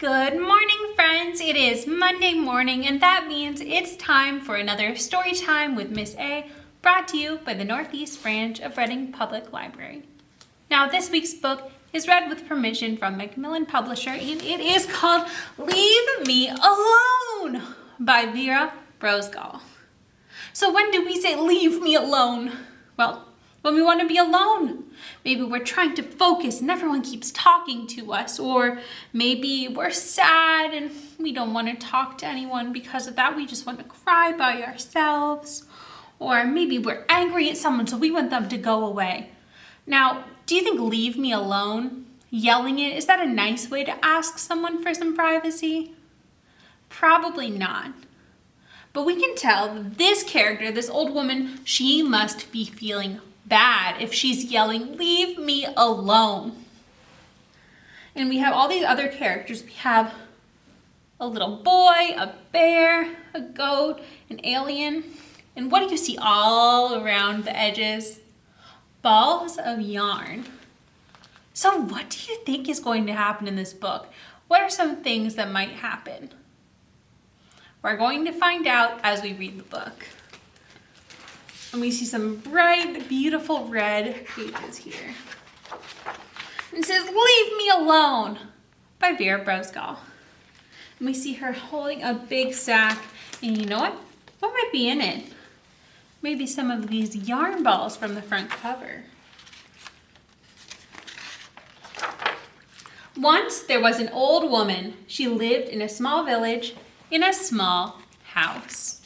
Good morning, friends. It is Monday morning, and that means it's time for another story time with Miss A, brought to you by the Northeast Branch of Reading Public Library. Now, this week's book is read with permission from Macmillan Publisher, and it is called Leave Me Alone by Vera, Brosgol. So when do we say leave me alone? Well, when we want to be alone. Maybe we're trying to focus and everyone keeps talking to us, or maybe we're sad and we don't want to talk to anyone because of that. We just want to cry by ourselves, or maybe we're angry at someone so we want them to go away. Now, do you think leave me alone, yelling it, is that a nice way to ask someone for some privacy? Probably not. But we can tell this character, this old woman, she must be feeling bad if she's yelling, leave me alone. And we have all these other characters. We have a little boy, a bear, a goat, an alien. And what do you see all around the edges? Balls of yarn. So what do you think is going to happen in this book? What are some things that might happen? We're going to find out as we read the book. And we see some bright, beautiful red pages here. It says, Leave Me Alone by Vera Brosgol. And we see her holding a big sack. And you know what? What might be in it? Maybe some of these yarn balls from the front cover. Once there was an old woman. She lived in a small village in a small house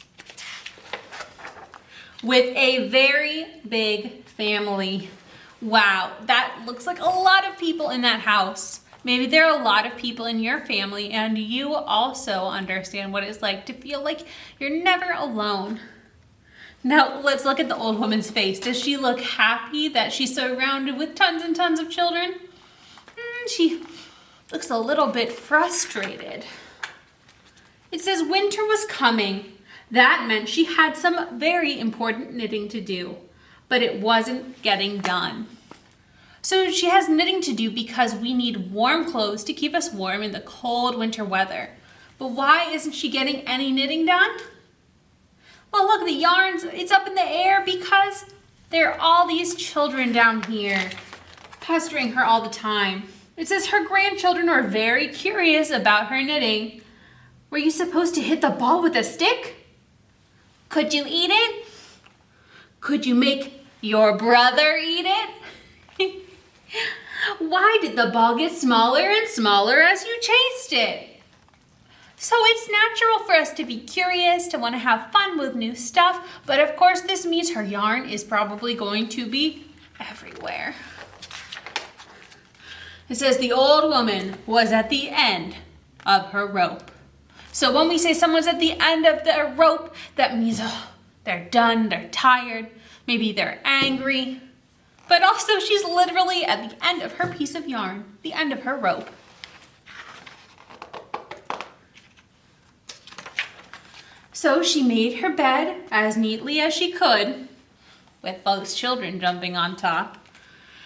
with a very big family. Wow, that looks like a lot of people in that house. Maybe there are a lot of people in your family, and you also understand what it's like to feel like you're never alone. Now, let's look at the old woman's face. Does she look happy that she's surrounded with tons and tons of children? She looks a little bit frustrated. It says winter was coming. That meant she had some very important knitting to do, but it wasn't getting done. So she has knitting to do because we need warm clothes to keep us warm in the cold winter weather. But why isn't she getting any knitting done? Well, look, the yarns, it's up in the air because there are all these children down here pestering her all the time. It says her grandchildren were very curious about her knitting. Were you supposed to hit the ball with a stick? Could you eat it? Could you make your brother eat it? Why did the ball get smaller and smaller as you chased it? So it's natural for us to be curious, to want to have fun with new stuff, but of course this means her yarn is probably going to be everywhere. It says the old woman was at the end of her rope. So when we say someone's at the end of their rope, that means they're done, they're tired, maybe they're angry. But also she's literally at the end of her piece of yarn, the end of her rope. So she made her bed as neatly as she could, with those children jumping on top.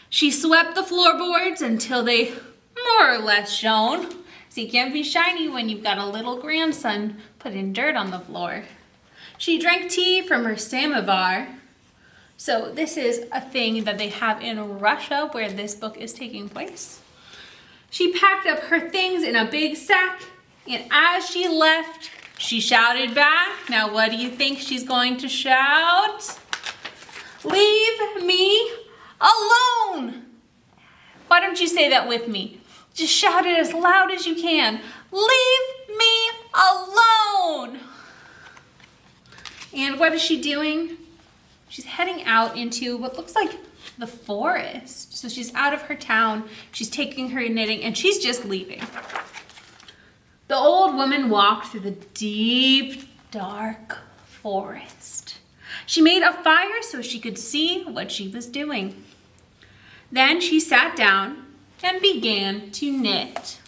She swept the floorboards until they more or less shone. So you can't be shiny when you've got a little grandson putting dirt on the floor. She drank tea from her samovar. So this is a thing that they have in Russia where this book is taking place. She packed up her things in a big sack, and as she left, she shouted back. Now what do you think she's going to shout? Leave me alone. Why don't you say that with me? Just shout it as loud as you can. Leave me alone. And what is she doing? She's heading out into what looks like the forest. So she's out of her town. She's taking her knitting and she's just leaving. The old woman walked through the deep, dark forest. She made a fire so she could see what she was doing. Then she sat down and began to knit.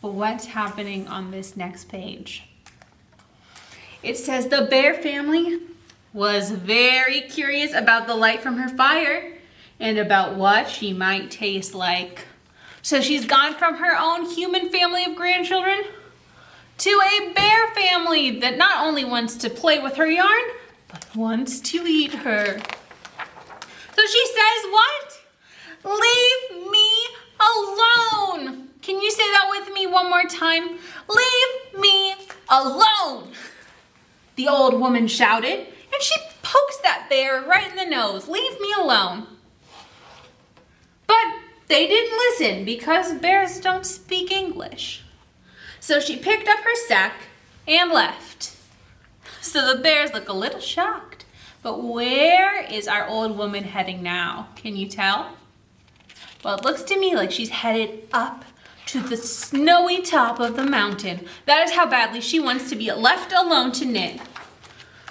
But what's happening on this next page? It says the bear family was very curious about the light from her fire and about what she might taste like. So she's gone from her own human family of grandchildren? To a bear family that not only wants to play with her yarn, but wants to eat her. So she says what? Leave me alone. Can you say that with me one more time? Leave me alone. The old woman shouted, and she pokes that bear right in the nose. Leave me alone. But they didn't listen because bears don't speak English. So she picked up her sack and left. So the bears look a little shocked. But where is our old woman heading now? Can you tell? Well, it looks to me like she's headed up to the snowy top of the mountain. That is how badly she wants to be left alone to knit.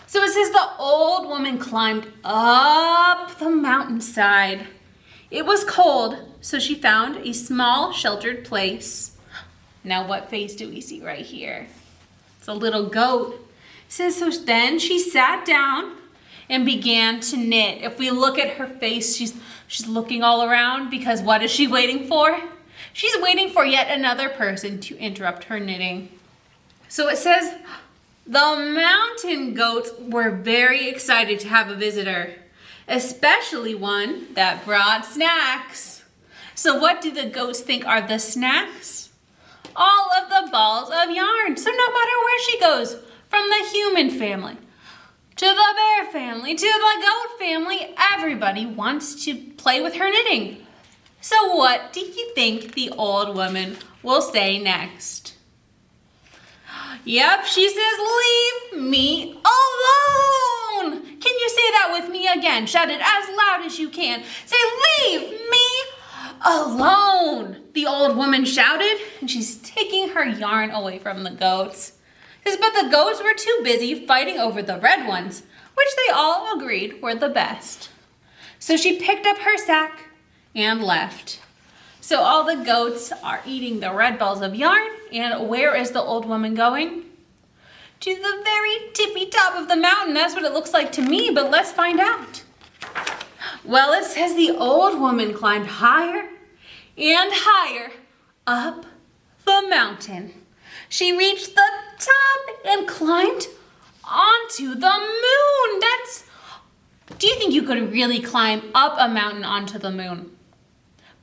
So it says the old woman climbed up the mountainside. It was cold, so she found a small sheltered place. Now what face do we see right here? It's a little goat. It says so then she sat down and began to knit. If we look at her face, she's looking all around because what is she waiting for? She's waiting for yet another person to interrupt her knitting. So it says the mountain goats were very excited to have a visitor, especially one that brought snacks. So what do the goats think are the snacks? All of the balls of yarn. So no matter where she goes, from the human family to the bear family, to the goat family, everybody wants to play with her knitting. So what do you think the old woman will say next? Yep, she says, leave me alone. Can you say that with me again? Shout it as loud as you can. Say, leave me alone. The old woman shouted, and she's taking her yarn away from the goats. But the goats were too busy fighting over the red ones, which they all agreed were the best. So she picked up her sack and left. So all the goats are eating the red balls of yarn, and where is the old woman going? To the very tippy top of the mountain. That's what it looks like to me, but let's find out. Well, it says the old woman climbed higher and higher up the mountain. She reached the top and climbed onto the moon. Do you think you could really climb up a mountain onto the moon?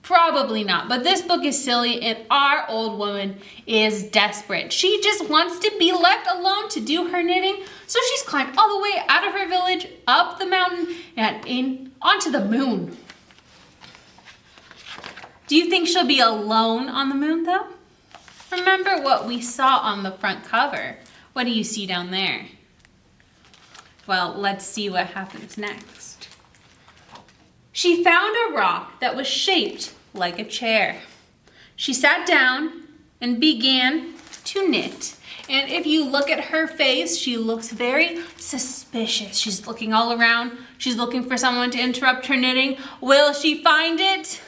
Probably not, but this book is silly and our old woman is desperate. She just wants to be left alone to do her knitting, so she's climbed all the way out of her village, up the mountain, and onto the moon. Do you think she'll be alone on the moon though? Remember what we saw on the front cover. What do you see down there? Well, let's see what happens next. She found a rock that was shaped like a chair. She sat down and began to knit. And if you look at her face, she looks very suspicious. She's looking all around. She's looking for someone to interrupt her knitting. Will she find it?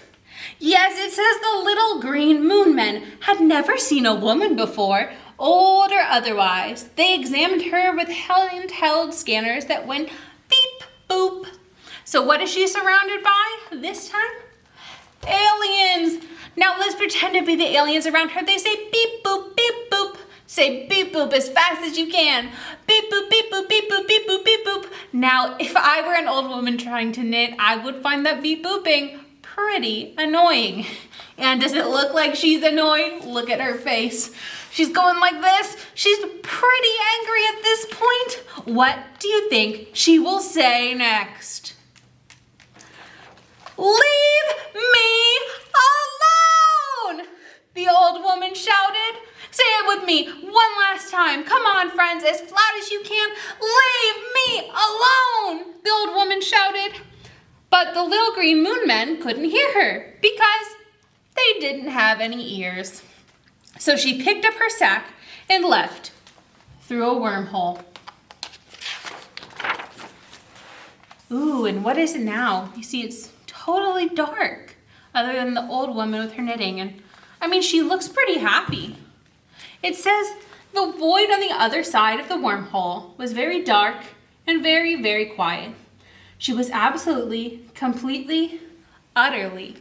Yes, it says the little green moon men had never seen a woman before, old or otherwise. They examined her with handheld scanners that went beep, boop. So what is she surrounded by this time? Aliens. Now let's pretend to be the aliens around her. They say beep, boop, beep, boop. Say beep, boop as fast as you can. Beep, boop, beep, boop, beep, boop, beep, boop, beep, boop. Now, if I were an old woman trying to knit, I would find that beep booping pretty annoying. And does it look like she's annoyed? Look at her face. She's going like this. She's pretty angry at this point. What do you think she will say next? Leave me alone! The old woman shouted. Say it with me one last time. Come on, friends, as loud as you can. Leave me alone! The old woman shouted. But the little green moon men couldn't hear her because they didn't have any ears. So she picked up her sack and left through a wormhole. Ooh, and what is it now? You see, it's totally dark, other than the old woman with her knitting. And I mean, she looks pretty happy. It says the void on the other side of the wormhole was very dark and very, very quiet. She was absolutely, completely, utterly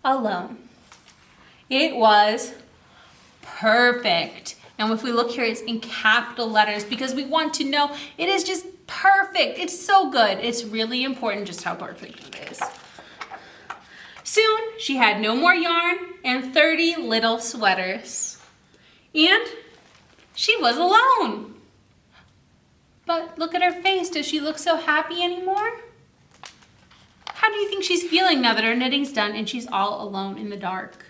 alone. It was perfect. Now if we look here, it's in capital letters because we want to know it is just perfect. It's so good. It's really important just how perfect it is. Soon she had no more yarn and 30 little sweaters. And she was alone. But look at her face. Does she look so happy anymore? How do you think she's feeling now that her knitting's done and she's all alone in the dark?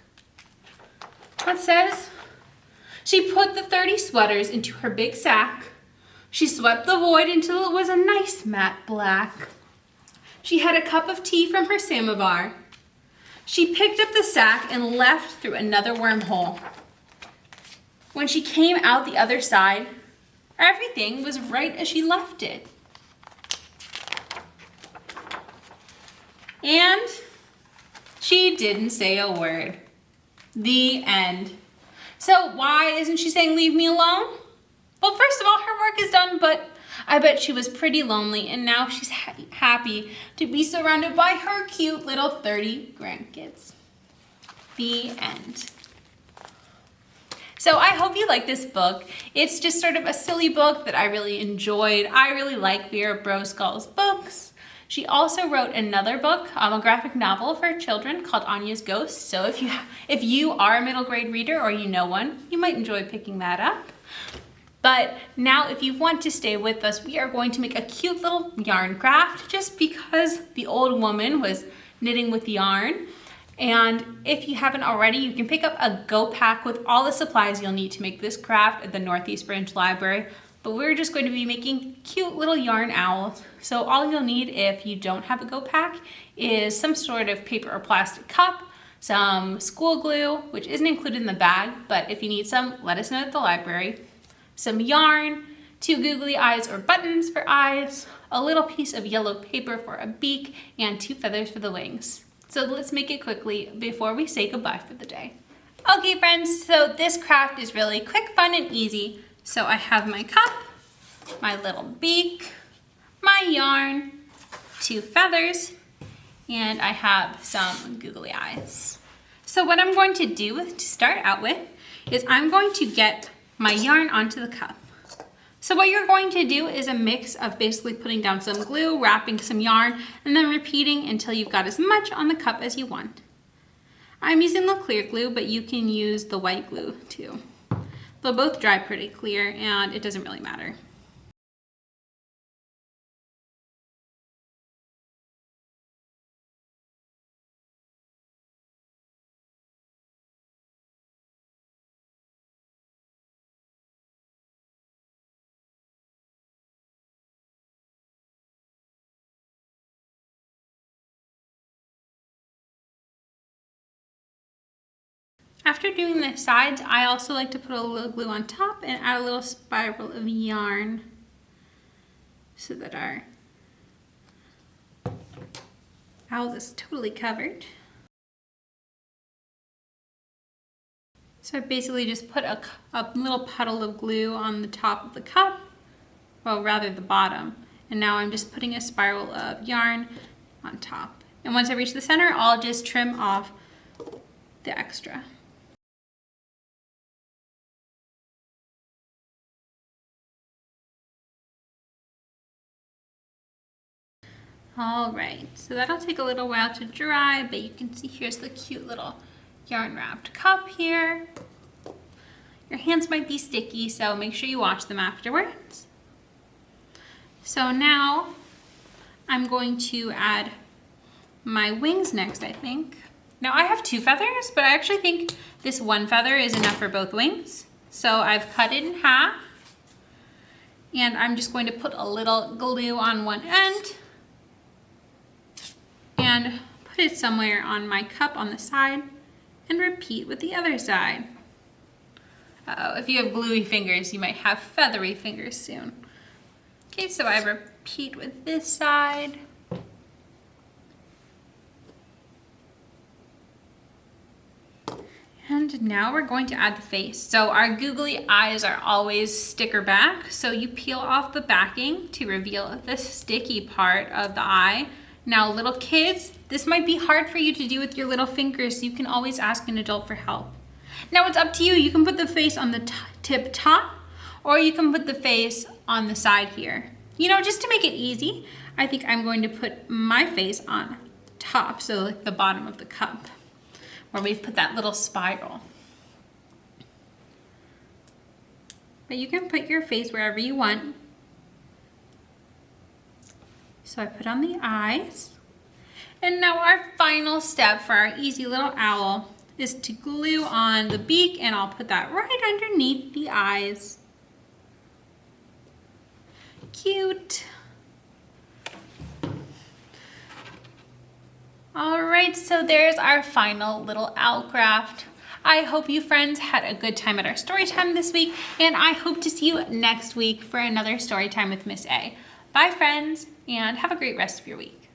It says, she put the 30 sweaters into her big sack. She swept the void until it was a nice matte black. She had a cup of tea from her samovar. She picked up the sack and left through another wormhole. When she came out the other side, everything was right as she left it. And she didn't say a word. The end. So why isn't she saying leave me alone? Well, first of all, her work is done, but I bet she was pretty lonely, and now she's happy to be surrounded by her cute little 30 grandkids. The end. So I hope you like this book. It's just sort of a silly book that I really enjoyed. I really like Vera Brosgol's books. She also wrote another book, a graphic novel for children called Anya's Ghost. So if you are a middle grade reader or you know one, you might enjoy picking that up. But now if you want to stay with us, we are going to make a cute little yarn craft just because the old woman was knitting with yarn. And if you haven't already, you can pick up a go pack with all the supplies you'll need to make this craft at the Northeast Branch Library. But we're just going to be making cute little yarn owls. So all you'll need if you don't have a go pack is some sort of paper or plastic cup, some school glue, which isn't included in the bag, but if you need some, let us know at the library, some yarn, 2 googly eyes or buttons for eyes, a little piece of yellow paper for a beak, and 2 feathers for the wings. So let's make it quickly before we say goodbye for the day. Okay friends, so this craft is really quick, fun, and easy. So I have my cup, my little beak, my yarn, 2 feathers, and I have some googly eyes. So what I'm going to do to start out with is I'm going to get my yarn onto the cup. So what you're going to do is a mix of basically putting down some glue, wrapping some yarn, and then repeating until you've got as much on the cup as you want. I'm using the clear glue, but you can use the white glue too. They'll both dry pretty clear and it doesn't really matter. After doing the sides, I also like to put a little glue on top and add a little spiral of yarn so that our owl is totally covered. So I basically just put a little puddle of glue on the top of the cup, well rather the bottom, and now I'm just putting a spiral of yarn on top. And once I reach the center, I'll just trim off the extra. All right, so that'll take a little while to dry, but you can see here's the cute little yarn wrapped cup here. Your hands might be sticky, so make sure you wash them afterwards. So now I'm going to add my wings next, I think. Now I have 2 feathers, but I actually think this 1 feather is enough for both wings. So I've cut it in half, and I'm just going to put a little glue on one end and put it somewhere on my cup on the side and repeat with the other side. Uh-oh, if you have gluey fingers, you might have feathery fingers soon. Okay, so I repeat with this side. And now we're going to add the face. So our googly eyes are always sticker back, so you peel off the backing to reveal the sticky part of the eye. Now little kids, this might be hard for you to do with your little fingers, so you can always ask an adult for help. Now it's up to you. You can put the face on the tip top, or you can put the face on the side here. You know, just to make it easy, I think I'm going to put my face on top, so like the bottom of the cup, where we've put that little spiral. But you can put your face wherever you want. So I put on the eyes. And now our final step for our easy little owl is to glue on the beak, and I'll put that right underneath the eyes. Cute. All right, so there's our final little owl craft. I hope you friends had a good time at our story time this week, and I hope to see you next week for another story time with Miss A. Bye friends, and have a great rest of your week.